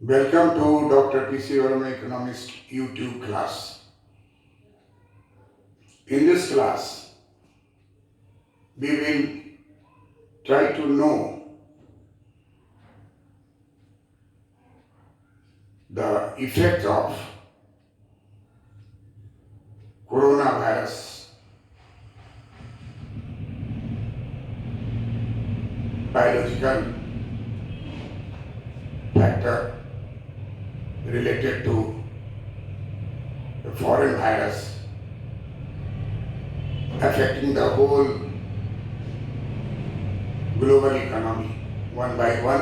Welcome to Dr. P.C. Verma Economist YouTube class. In this class, we will try to know the effect of coronavirus biological factor related to the foreign virus affecting the whole global economy one by one.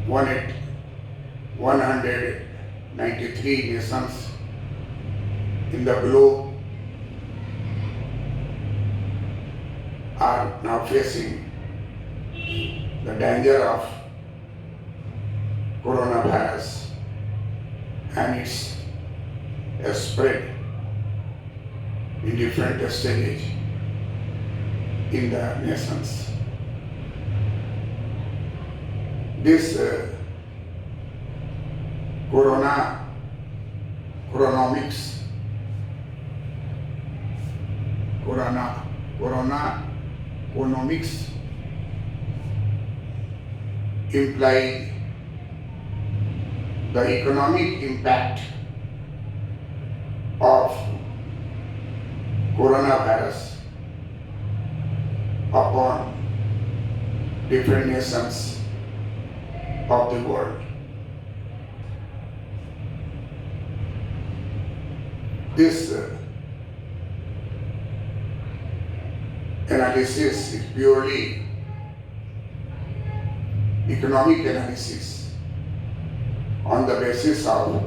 193 nations in the globe are now facing the danger of coronavirus and its spread in different stages in the nations. This Coronanomics imply the economic impact of coronavirus upon different nations of the world. This analysis is purely economic analysis on the basis of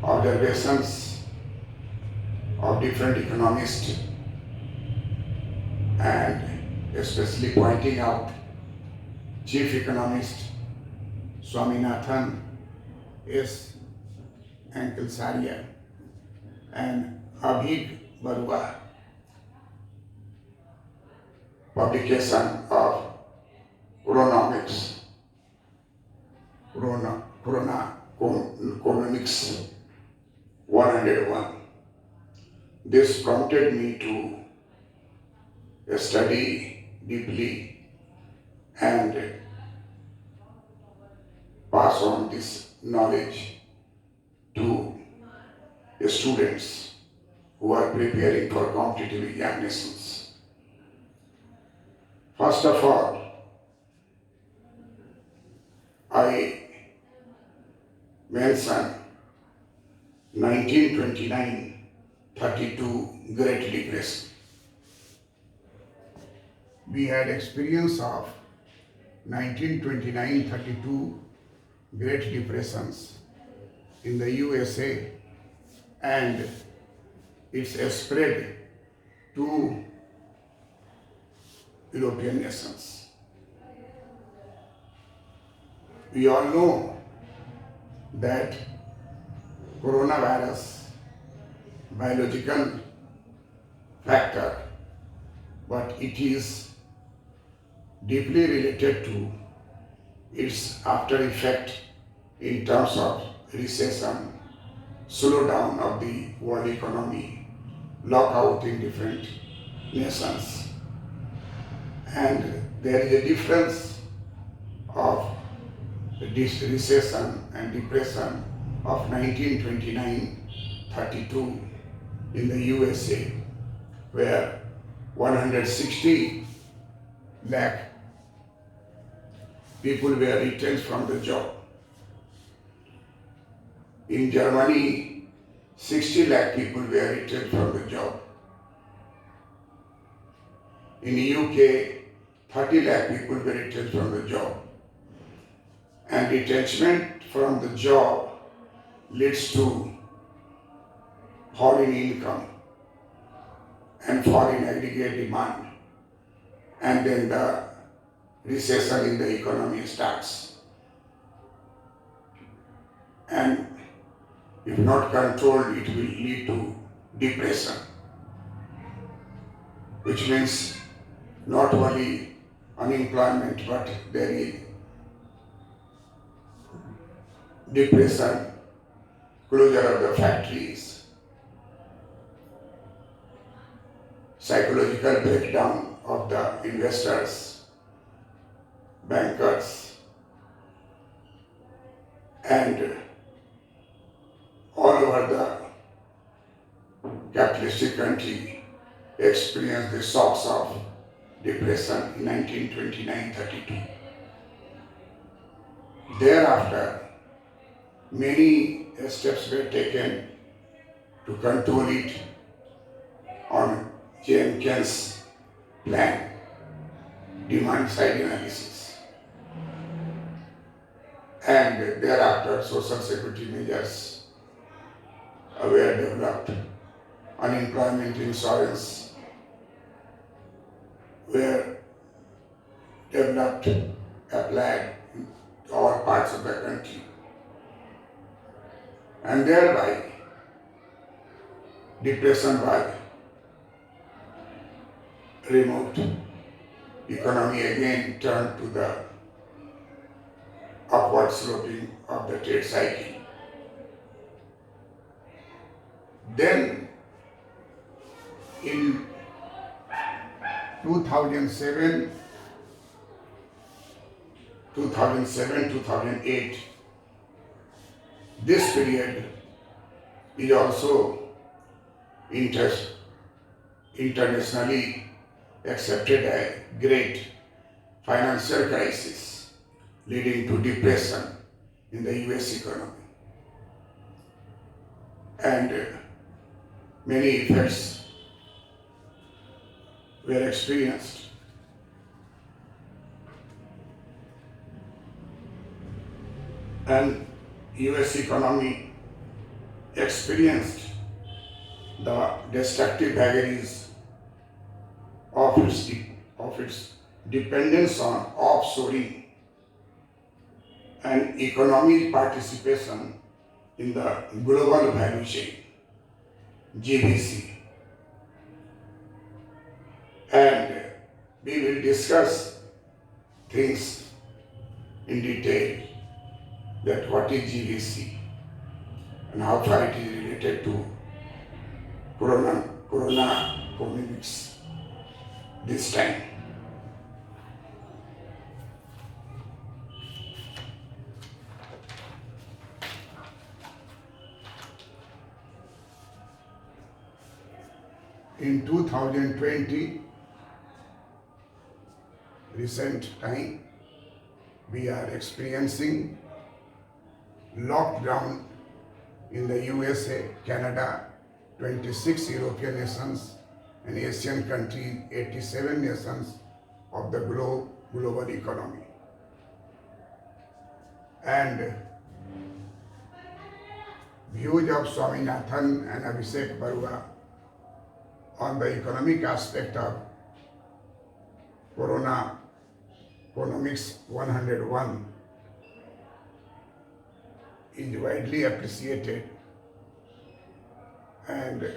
observations of different economists and especially pointing out Chief Economist Swaminathan S. Ankelsaria and Abhig Barua publication of Coronanomics, Coronanomics 101. This prompted me to study deeply and pass on this knowledge to students who are preparing for competitive examinations. First of all, I mention 1929-32 Great Depression. We had experience of 1929-32 Great Depressions in the USA, and it's spread to European nations. We all know that coronavirus biological factor, but it is deeply related to its after effect in terms of recession, slowdown of the world economy, lockout in different nations. And there is a difference of this recession and depression of 1929-32 in the USA, where 160 lakh people were retrenched from the job. In Germany, 60 lakh people were retrenched from the job. In the UK, 30 lakh people were retrenched from the job. And retrenchment from the job leads to fall in income and fall in aggregate demand. And then the recession in the economy starts. And if not controlled, it will lead to depression, which means not only unemployment, but there is depression, closure of the factories, psychological breakdown of the investors, bankers, and all over the capitalistic country experienced the shocks of depression in 1929-32. Thereafter, many steps were taken to control it on Jenkins' plan, demand side analysis. And thereafter, social security measures were developed, unemployment insurance were developed, applied in all parts of the country. And thereby, depression was removed. Economy again turned to the upward sloping of the trade cycle. Then in 2007, 2008, this period is also internationally accepted as great financial crisis leading to depression in the US economy. And many effects were experienced. And US economy experienced the destructive vagaries of its dependence on offshoring and economic participation in the global value chain, GVC. And we will discuss things in detail, that what is GVC and how far it is related to Coronanomics this time. In 2020, recent time, we are experiencing lockdown in the USA, Canada, 26 European nations, and Asian countries, 87 nations of the global economy. And views of Swaminathan and Abhishek Barua on the economic aspect of Coronanomics 101 is widely appreciated, and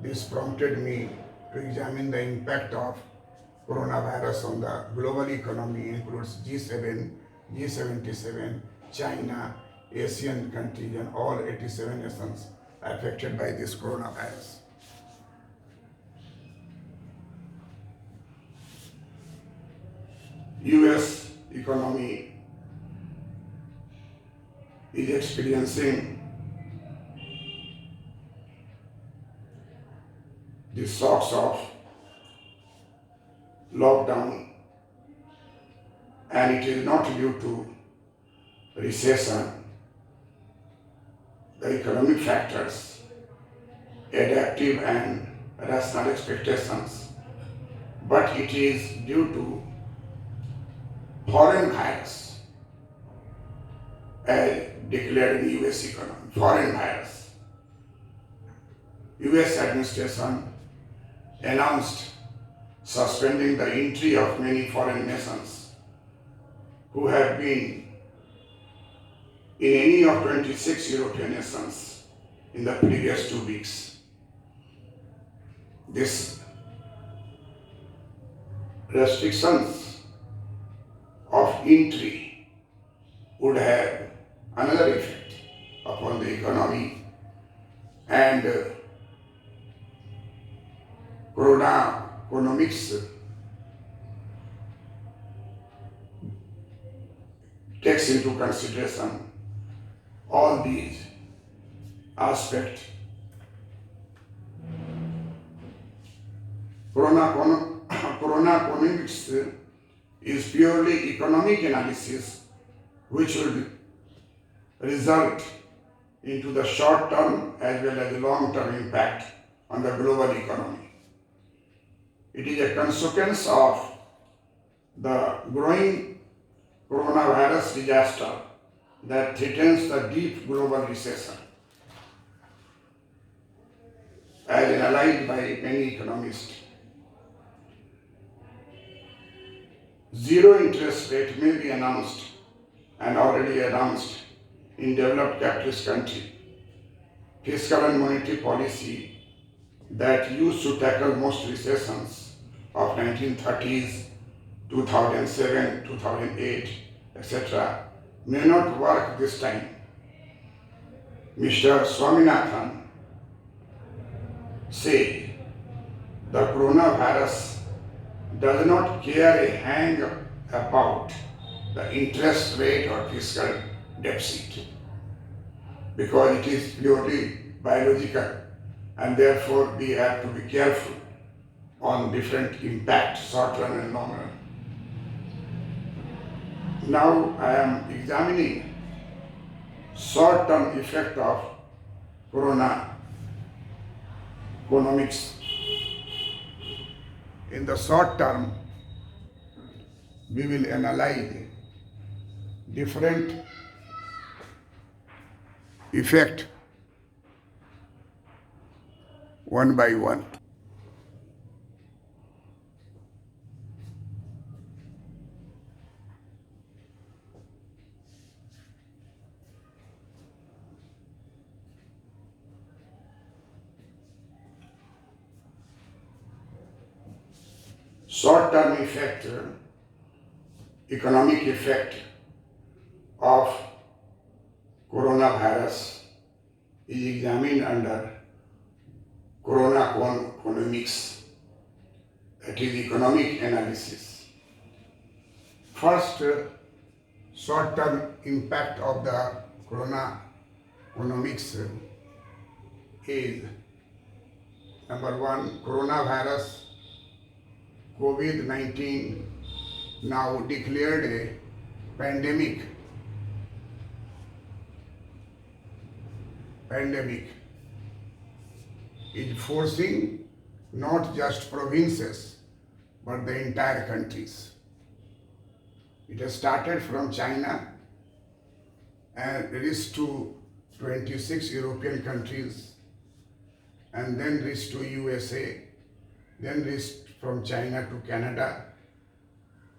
this prompted me to examine the impact of coronavirus on the global economy, includes G7, G77, China, Asian countries, and all 87 nations affected by this coronavirus. US economy is experiencing the shocks of lockdown, and it is not due to recession, the economic factors, adaptive and rational expectations, but it is due to foreign virus as declared in US economy. Foreign virus. US administration announced suspending the entry of many foreign nations who have been in any of 26 European nations in the previous 2 weeks. This restrictions of entry would have another effect upon the economy, and Coronanomics takes into consideration all these aspects. Coronanomics is purely economic analysis which will result into the short-term as well as the long-term impact on the global economy. It is a consequence of the growing coronavirus disaster that threatens the deep global recession, as analyzed by many economists. Zero interest rate may be announced and already announced in developed capitalist country. Fiscal and monetary policy that used to tackle most recessions of 1930s, 2007, 2008, etc. may not work this time. Mr. Swaminathan said the coronavirus does not care a hang about the interest rate or fiscal deficit because it is purely biological, and therefore we have to be careful on different impacts, short run and long run. Now I am examining short-term effect of Coronanomics. In the short term, we will analyze different effect one by one. Short-term effect, economic effect of coronavirus is examined under Coronanomics, that is economic analysis. First, short-term impact of the Coronanomics is number one, coronavirus COVID-19 now declared a pandemic. Is forcing not just provinces but the entire countries. It has started from China and reached to 26 European countries, and then reached to USA, then reached from China to Canada,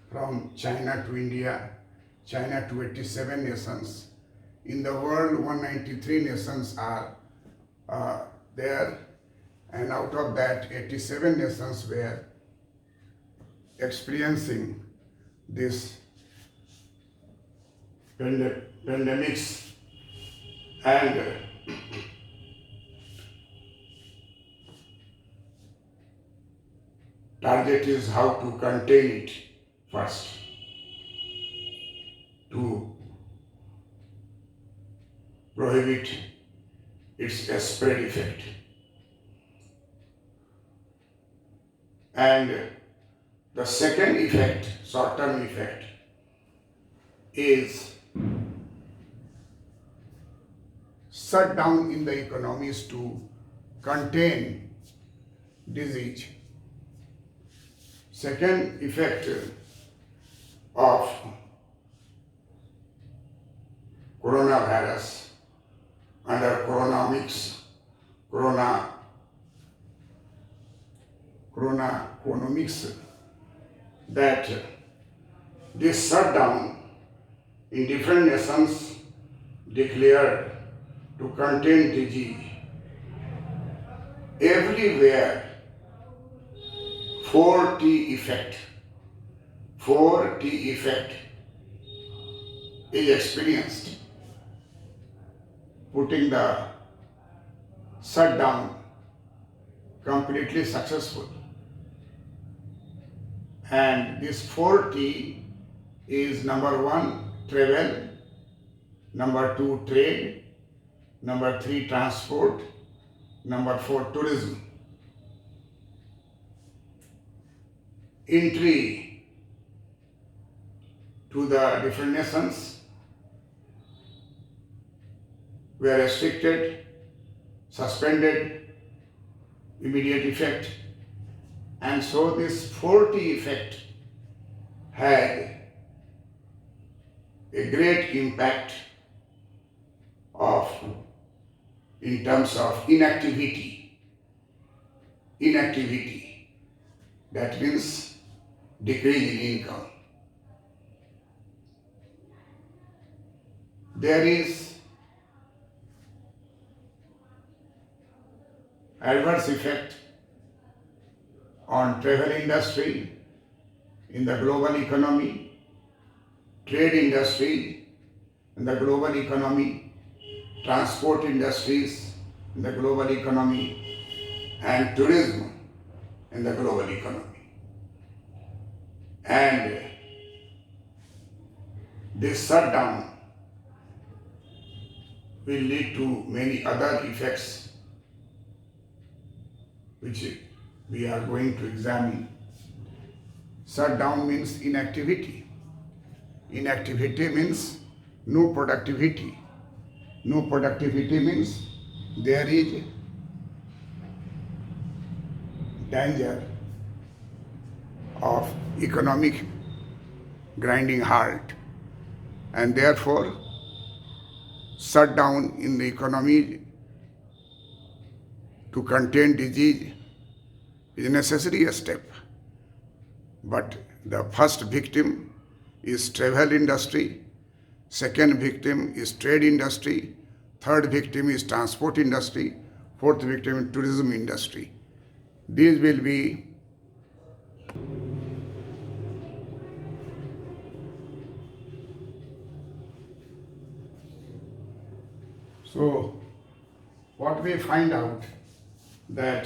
from China to India, China to 87 nations. In the world, 193 nations are there, and out of that, 87 nations were experiencing this pandemics, and target is how to contain it first, to prohibit its spread effect. And the second effect, short-term effect, is shut down in the economies to contain disease. Second effect of coronavirus under Coronanomics, that this shutdown in different nations declared to contain disease. Everywhere 4T effect is experienced. putting the shutdown completely successful. And this 4T is number 1, travel, number 2, trade, number 3, transport, number 4, tourism. Entry to the different nations were restricted, suspended, immediate effect, and so this 4T effect had a great impact in terms of inactivity. That means decrease in income. There is adverse effect on travel industry in the global economy, trade industry in the global economy, transport industries in the global economy, and tourism in the global economy. And this shutdown will lead to many other effects which we are going to examine. Shutdown means inactivity. Inactivity means no productivity. No productivity means there is danger of economic grinding halt, and therefore shutdown in the economy to contain disease is a necessary step. But the first victim is travel industry, second victim is trade industry, third victim is transport industry, fourth victim is tourism industry. These will be so what we find out that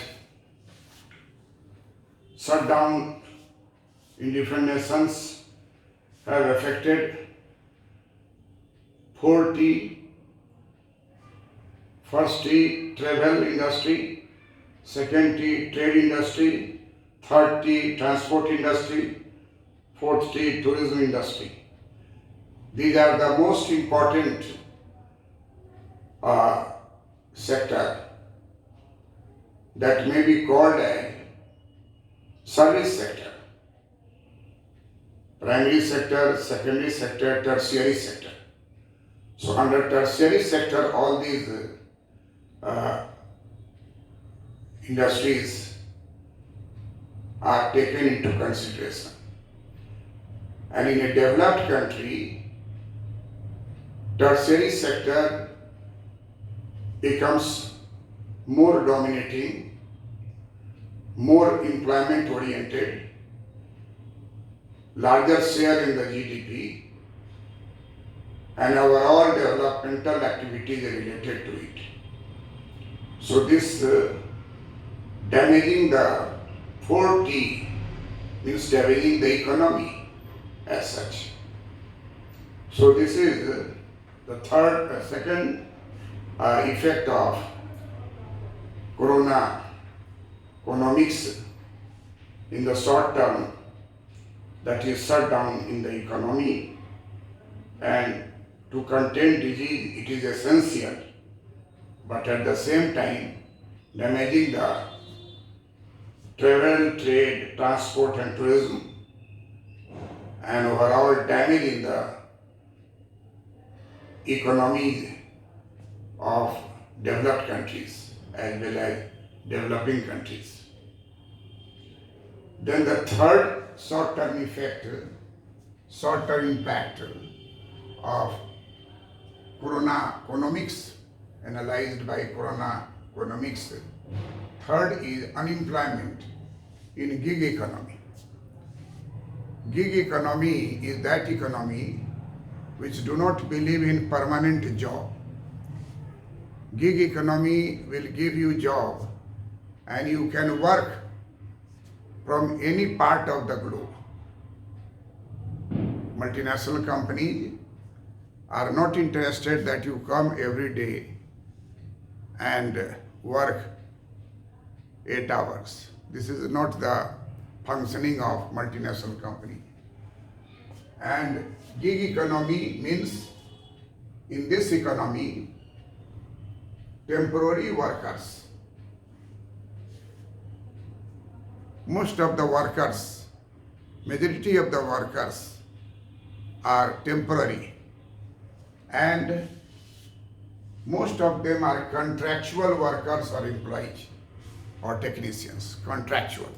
shutdown in different nations have affected 4T. First T, travel industry, second T, trade industry, third T, transport industry, fourth T, tourism industry. These are the most important sector that may be called a service sector. Primary sector, secondary sector, tertiary sector. So under tertiary sector, all these industries are taken into consideration. And in a developed country, tertiary sector becomes more dominating, more employment oriented, larger share in the GDP, and overall developmental activities are related to it. So this damaging the 4T means damaging the economy as such. So this is the second effect of Coronanomics in the short term, that is shut down in the economy, and to contain disease it is essential, but at the same time damaging the travel, trade, transport and tourism, and overall damaging the economies of developed countries as well as developing countries. Then the third short-term effect, short-term impact of Coronanomics, analyzed by Coronanomics. Third is unemployment in gig economy. Gig economy is that economy which do not believe in permanent job. Gig economy will give you job and you can work from any part of the globe. Multinational companies are not interested that you come every day and work 8 hours. This is not the functioning of multinational company. And gig economy means, in this economy, temporary workers. Most of the workers, majority of the workers are temporary, and most of them are contractual workers or employees or technicians, contractual.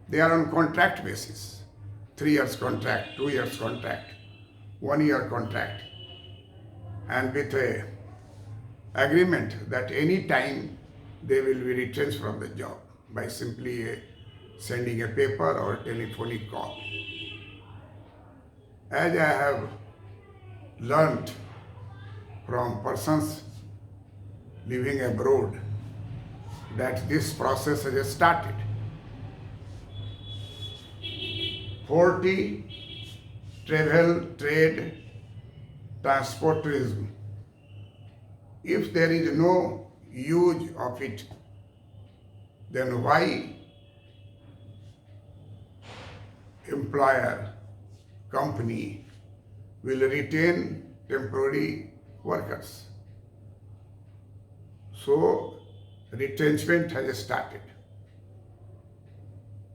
They are on contract basis, 3 years contract, 2 years contract, 1 year contract, and with a agreement that any time they will be retrenched from the job by simply sending a paper or telephonic call. As I have learned from persons living abroad that this process has started. 40 travel, trade, transport, tourism. If there is no use of it, then why employer, company will retain temporary workers? So retrenchment has started.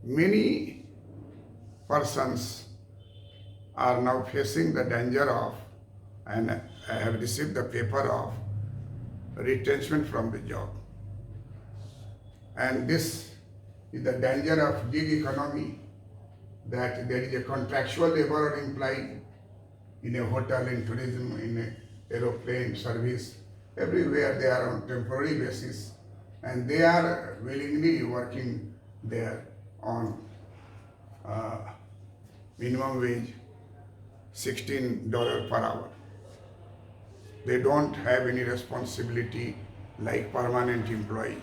Many persons are now facing the danger of, and I have received the paper of, retrenchment from the job. And this is the danger of gig economy, that there is a contractual labor implied in a hotel, in tourism, in an aeroplane service. Everywhere they are on temporary basis, and they are willingly working there on minimum wage, $16 per hour. They don't have any responsibility like permanent employees.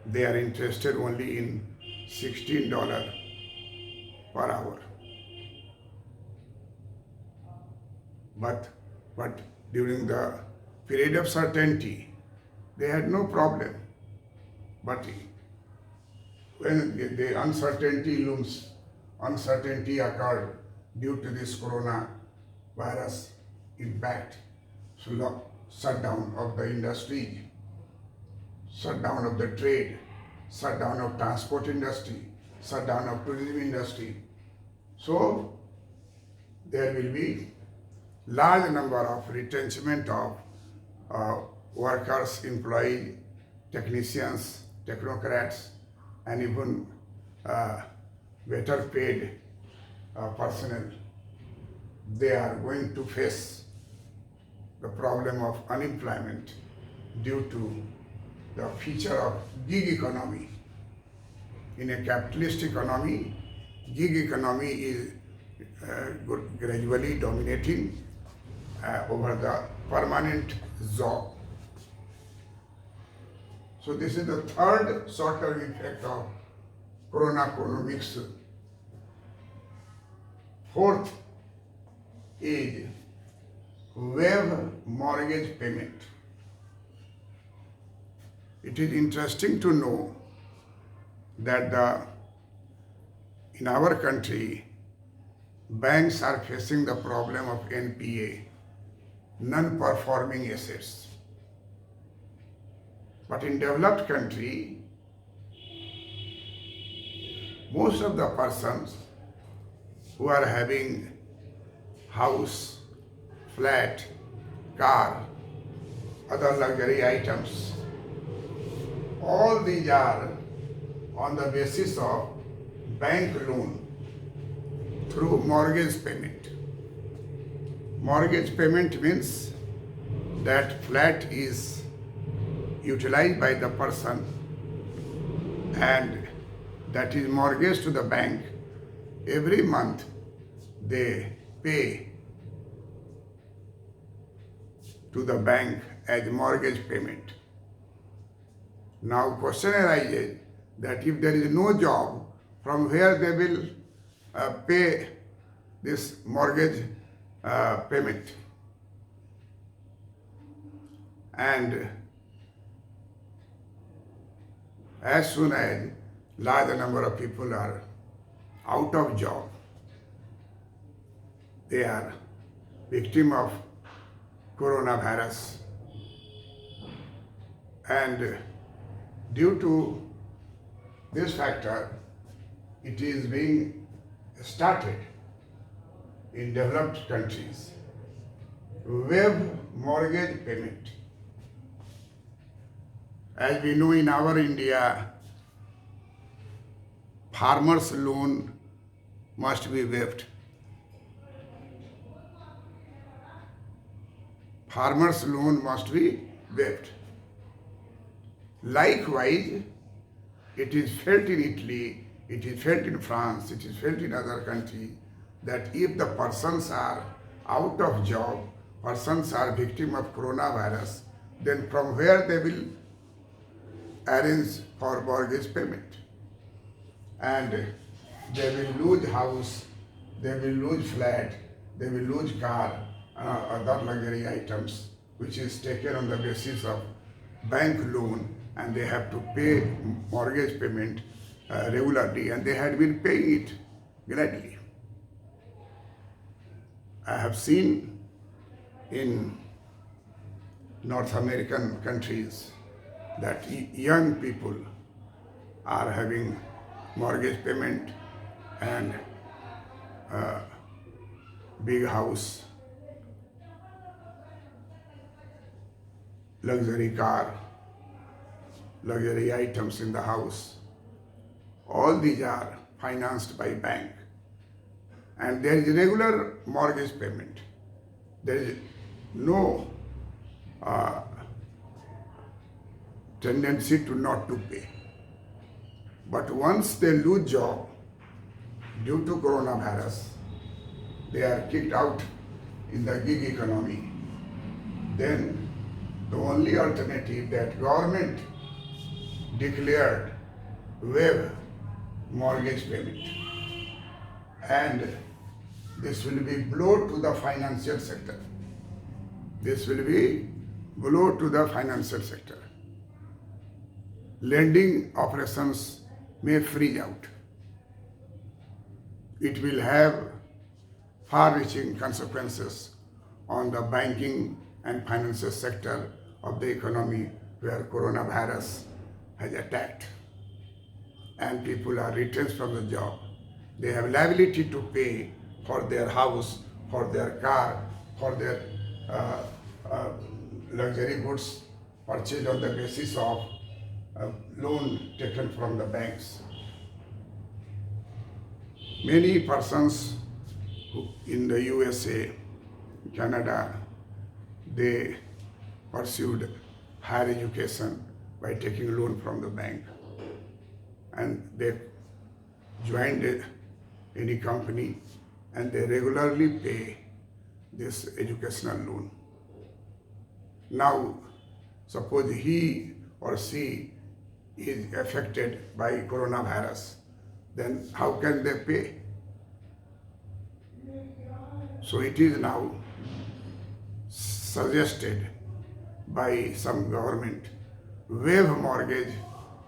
They are interested only in $16 per hour. But during the period of certainty, they had no problem. But when the uncertainty looms, uncertainty occurred due to this coronavirus impact, so shutdown of the industry, shutdown of the trade, shutdown of transport industry, shutdown of tourism industry. So there will be large number of retrenchment of workers, employees, technicians, technocrats, and even better paid personnel. They are going to face the problem of unemployment due to the feature of gig economy. In a capitalist economy, gig economy is gradually dominating over the permanent job. So this is the third short-term effect of Coronanomics. Fourth is wave mortgage payment. It is interesting to know that in our country, banks are facing the problem of NPA, non-performing assets. But in developed country, most of the persons who are having house, flat, car, other luxury items, all these are on the basis of bank loan through mortgage payment. Mortgage payment means that flat is utilized by the person and that is mortgaged to the bank. Every month they pay to the bank as mortgage payment. Now question arises that if there is no job, from where they will pay this mortgage payment? And as soon as large number of people are out of job, they are victim of coronavirus, and due to this factor, it is being started in developed countries web mortgage payment. As we know, in our India, farmers' loan must be waived. Farmers' loan must be waived. Likewise, it is felt in Italy, it is felt in France, it is felt in other countries that if the persons are out of job, persons are victim of coronavirus, then from where they will arrange for mortgage payment? And they will lose house, they will lose flat, they will lose car, other luxury items, which is taken on the basis of bank loan, and they have to pay mortgage payment regularly, and they had been paying it gladly. I have seen in North American countries that young people are having mortgage payment and big house, luxury car, luxury items in the house. All these are financed by bank, and there is regular mortgage payment. There is no tendency to not to pay. But once they lose job due to coronavirus, they are kicked out in the gig economy. Then the only alternative that government declared waive mortgage payment, and this will be blow to the financial sector. This will be blow to the financial sector. Lending operations may freeze out. It will have far-reaching consequences on the banking and financial sector of the economy where coronavirus has attacked, and people are retrenched from the job. They have liability to pay for their house, for their car, for their luxury goods purchased on the basis of loan taken from the banks. Many persons in the USA, Canada, they pursued higher education by taking loan from the bank, and they joined any company and they regularly pay this educational loan. Now, suppose he or she is affected by coronavirus, then how can they pay? So it is now suggested by some government waive mortgage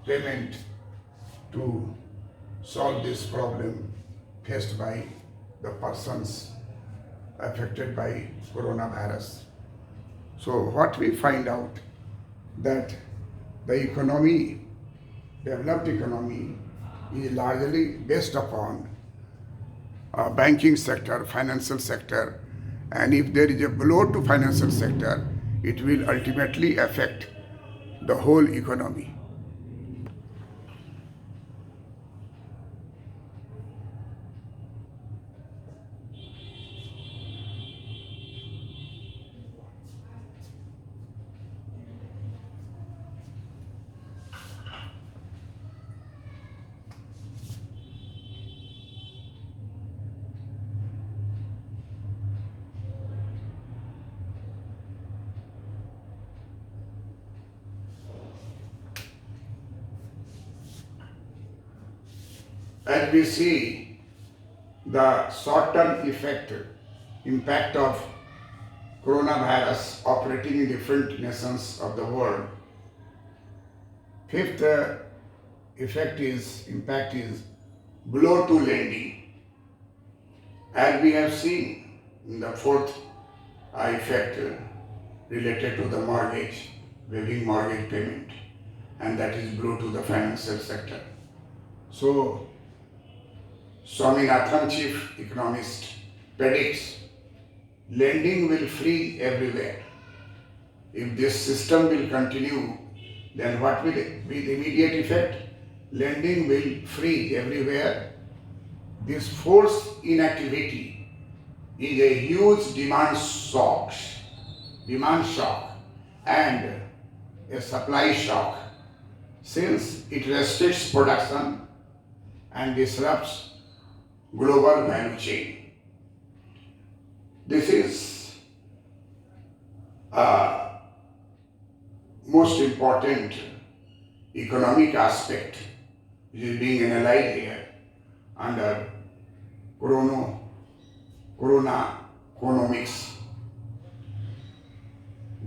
payment to solve this problem faced by the persons affected by coronavirus. So what we find out that the economy, developed economy, is largely based upon banking sector, financial sector, and if there is a blow to financial sector, it will ultimately affect the whole economy. As we see the short-term impact of coronavirus operating in different nations of the world, fifth impact is blow to lending. As we have seen in the fourth effect related to the mortgage, waiving mortgage payment, and that is blow to the financial sector. So, Swaminathan, chief economist, predicts lending will freeze everywhere. If this system will continue, then what will be the immediate effect? Lending will freeze everywhere. This forced inactivity is a huge demand shock and a supply shock, since it restricts production and disrupts global value chain. This is a most important economic aspect which is being analyzed here under Coronanomics.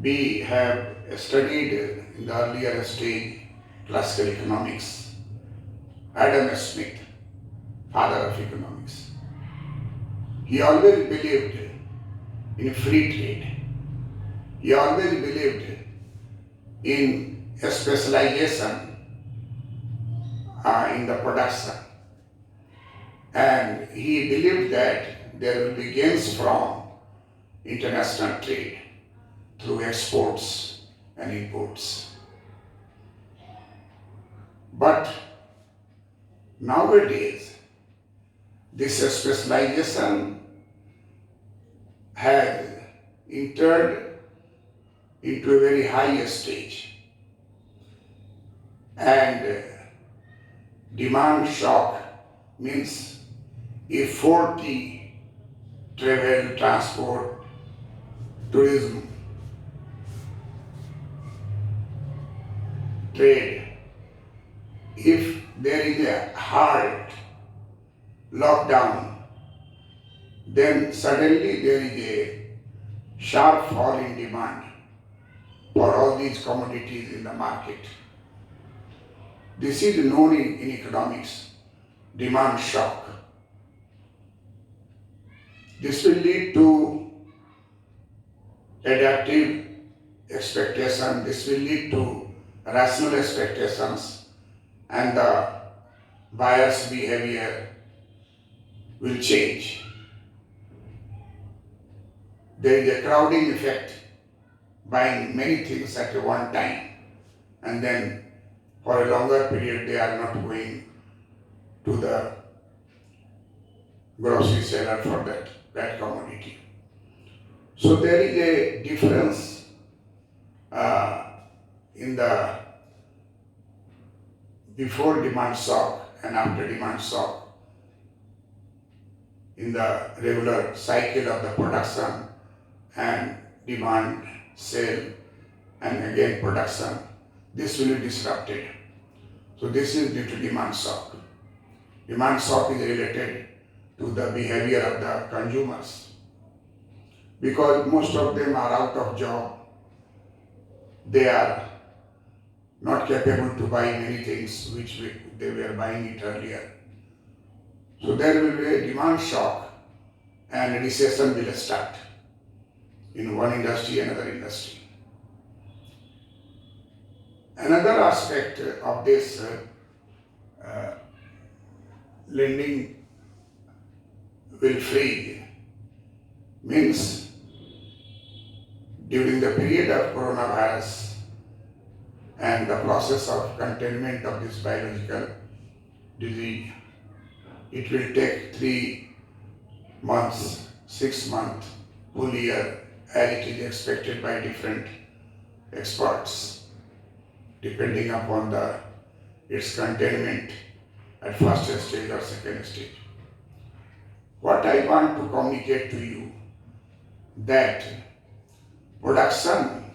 We have studied in the earlier stage classical economics, Adam Smith, father of economics. He always believed in free trade. He always believed in a specialization in the production. And he believed that there will be gains from international trade through exports and imports. But nowadays, this specialization has entered into a very high stage, and demand shock means if 40 travel, transport, tourism, trade, if there is a hard lockdown, then suddenly there is a sharp fall in demand for all these commodities in the market. This is known in economics, demand shock. This will lead to adaptive expectation, this will lead to rational expectations, and the buyer's behavior will change. There is a crowding effect, buying many things at one time, and then for a longer period they are not going to the grocery seller for that commodity. So there is a difference in the before demand shock and after demand shock in the regular cycle of the production and demand, sale, and again production. This will be disrupted. So this is due to demand shock. Demand shock is related to the behavior of the consumers, because most of them are out of job. They are not capable to buy many things which they were buying it earlier. So there will be a demand shock and a recession will start in one industry, another industry. Another aspect of this lending will freeze means during the period of coronavirus and the process of containment of this biological disease, it will take 3 months, 6 months, full year, as it is expected by different experts, depending upon its containment at first stage or second stage. What I want to communicate to you, that production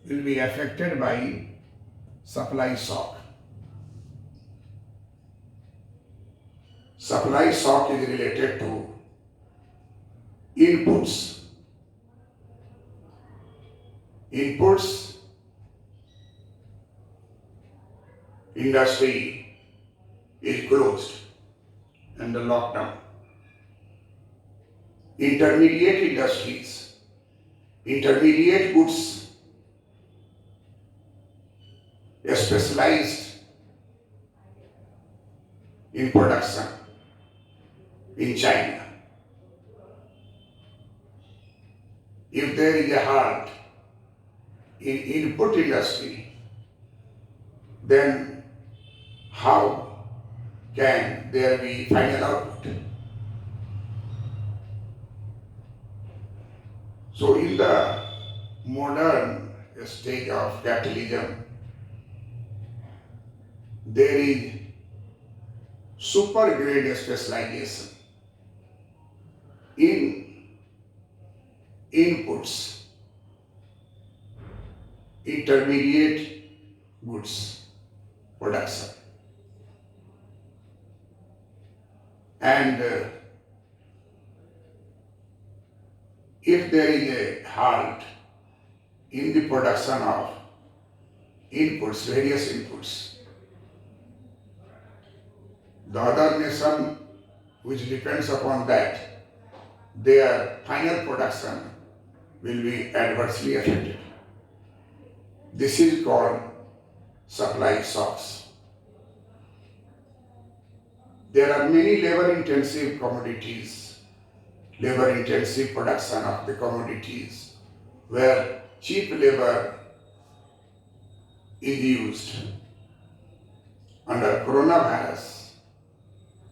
will be affected by supply shock. Supply shock is related to inputs. Inputs, industry is closed and the lockdown. Intermediate industries, intermediate goods, specialized in production in China. If there is a halt in input industry, then how can there be final output? So in the modern stage of capitalism, there is super grade specialization in inputs, intermediate goods production. And if there is a halt in the production of inputs, various inputs, the other nation which depends upon that, their final production will be adversely affected. This is called supply shocks. There are many labor-intensive commodities, labor-intensive production of the commodities where cheap labor is used. Under coronavirus,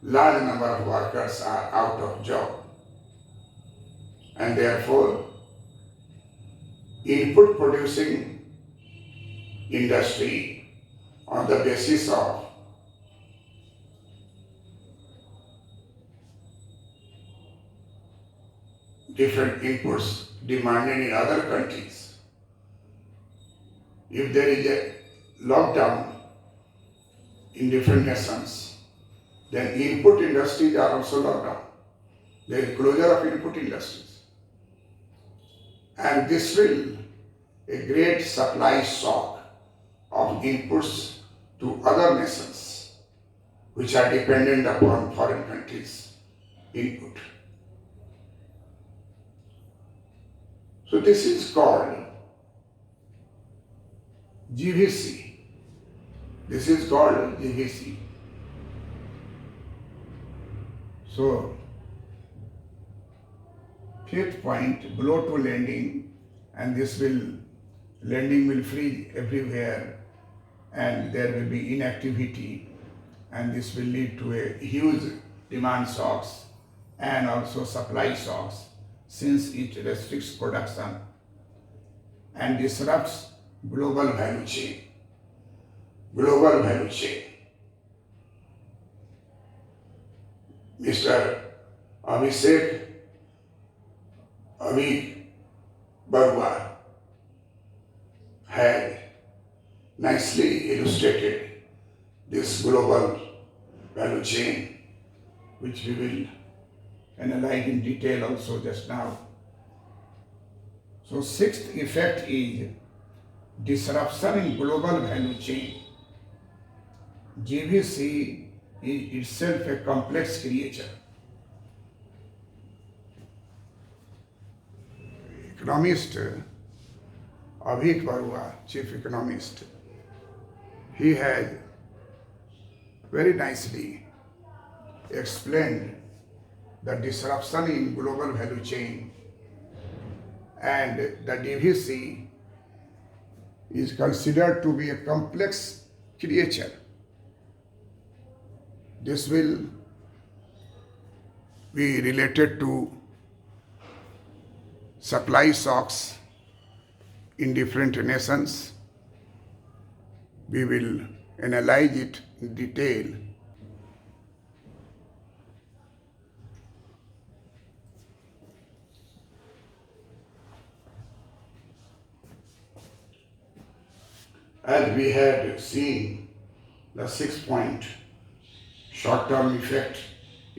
large number of workers are out of job, and therefore input producing industry on the basis of different inputs demanded in other countries. If there is a lockdown in different nations, then input industries are also locked down. There is closure of input industries. And this will a great supply shock of inputs to other nations which are dependent upon foreign countries' input. So this is called GVC. This is called GVC. So, fifth point, blow to lending, and lending will freeze everywhere, and there will be inactivity, and this will lead to a huge demand shocks and also supply shocks, since it restricts production and disrupts global value chain. Global value chain. Mr. Abhishek Barua had nicely illustrated this global value chain, which we will analyze in detail also just now. So sixth effect is disruption in global value chain. GVC is itself a complex creature. Economist Avik Barua, chief economist, he has very nicely explained the disruption in global value chain, and the DVC is considered to be a complex creature. This will be related to supply shocks in different nations. We will analyze it in detail. As we had seen, the 6 point short-term effect